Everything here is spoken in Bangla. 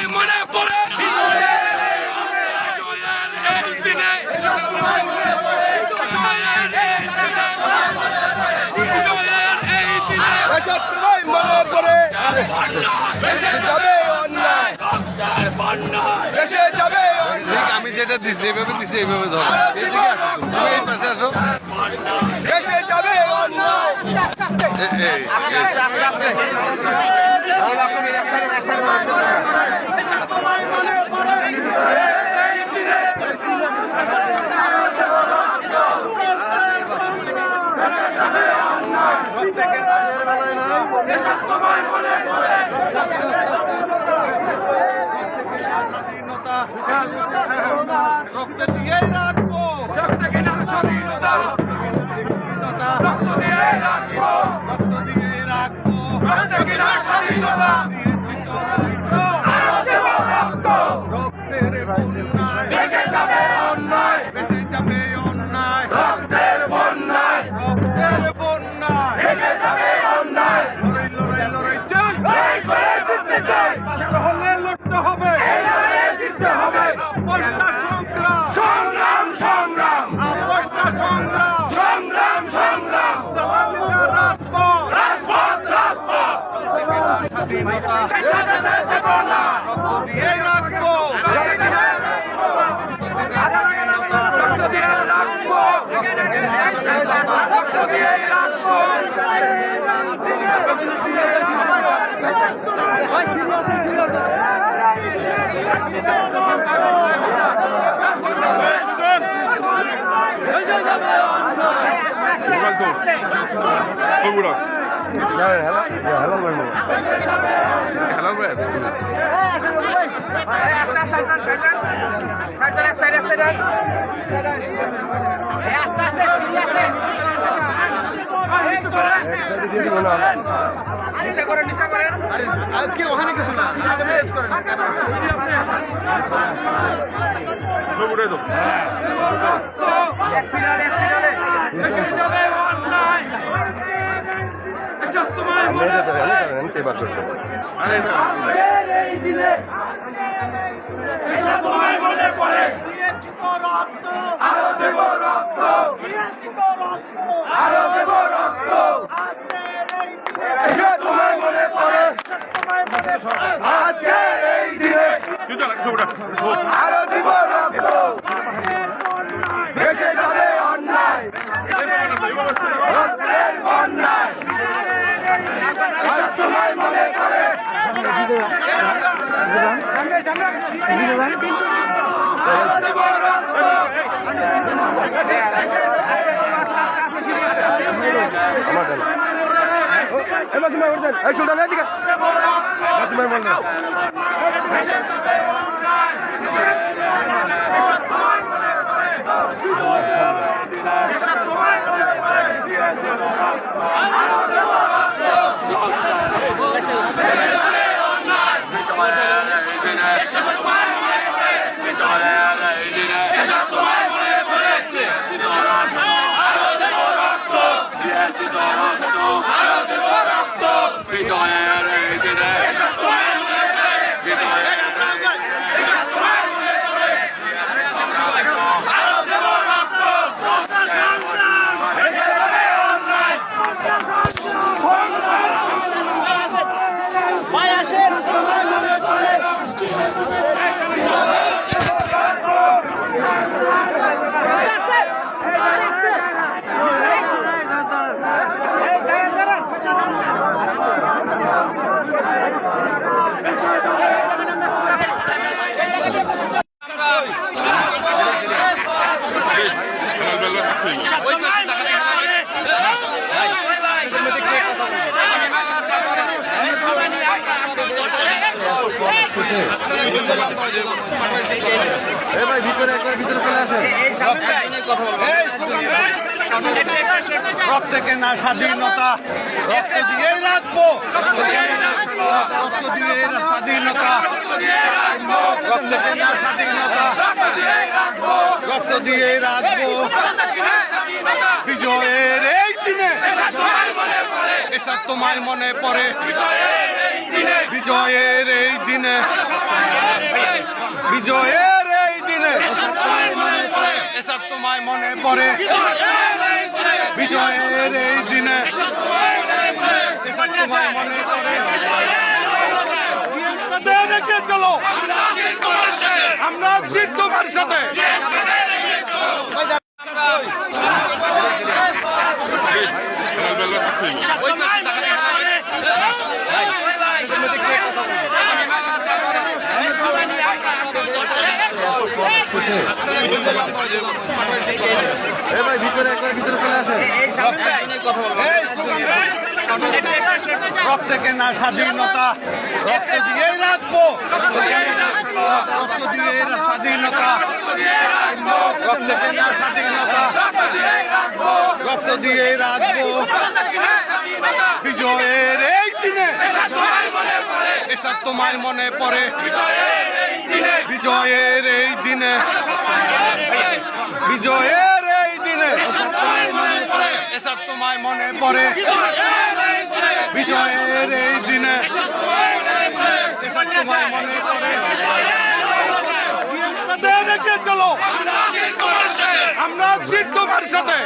মনে পড়ে আমি যেটা দিচ্ছি এইভাবে দিচ্ছি এইভাবে ধরো এইদিকে আসো তুমি এই পাশে আসো রক্ত দিয়ে রাখবো রক্ত দিয়ে রাখবো রক্ত দিয়ে রাখবো রক্ত কিনা স্বাধীনতা রক্তের বন্যায় ভেসে যাবে অন্যায় বেঁচে যাবে অন্যায় রক্তের বন্যায় রক্তের বন্যায় ভেসে যাবে অন্যায় লড়াই লড়াই লড়াই চল লড়াই করে বাঁচতে চাই বাঁচতে হলে লড়তে হবে এই লড়াইয়ে জিততে হবে আপোষটা সংগ্রাম সংগ্রাম সংগ্রাম আপোষটা সংগ্রাম সংগ্রাম সংগ্রাম দালালিকা রাজপথ রাজপথ রাজপথ থেকে না স্বাধীনতা যেতে দেব না রক্ত দিয়ে রাখবো রক্ত দিয়ে রাখবো রক্ত দিয়ে রাখবো ওখানে কিছু না তোমার মনে তোমায় মনে পড়ে আরো দেব রক্ত আরো দেব রক্ত তোমায় মনে পড়ে আজকে এই দিনে আরো দিব রক্ত ভেসে যাবে অন্যায় রক্তের বন্যায় তোমায় মনে পড়ে আরো দেব রক্ত রক্ত থেকে না স্বাধীনতা রক্ত দিয়ে রাখবো রক্ত দিয়ে স্বাধীনতা রক্ত থেকে না স্বাধীনতা রক্ত দিয়ে রাখবো বিজয়ের এই দিনে এসব তোমায় মনে পড়ে বিজয়ের এই দিনে বিজয়ের এই দিনে এসব তোমায় মনে পড়ে বিজয়ের এই দিনে এসব তোমায় মনে পড়ে রেখে চলো আমরা আছি তোমার সাথে প্রত্যেকে না স্বাধীনতা রক্ত দিয়েই রাখবো রক্ত দিয়ে স্বাধীনতা প্রত্যেকে না স্বাধীনতা রক্ত দিয়ে রাখবো বিজয়ের এই দিনে এসব তোমায় মনে পড়ে বিজয়ের এই দিনে বিজয়ের এই দিনে এসব তোমায় মনে পড়ে বিজয়ের এই দিনে এসব তোমায় মনে পড়ে রেখে চলো আমরা আছি তোমার সাথে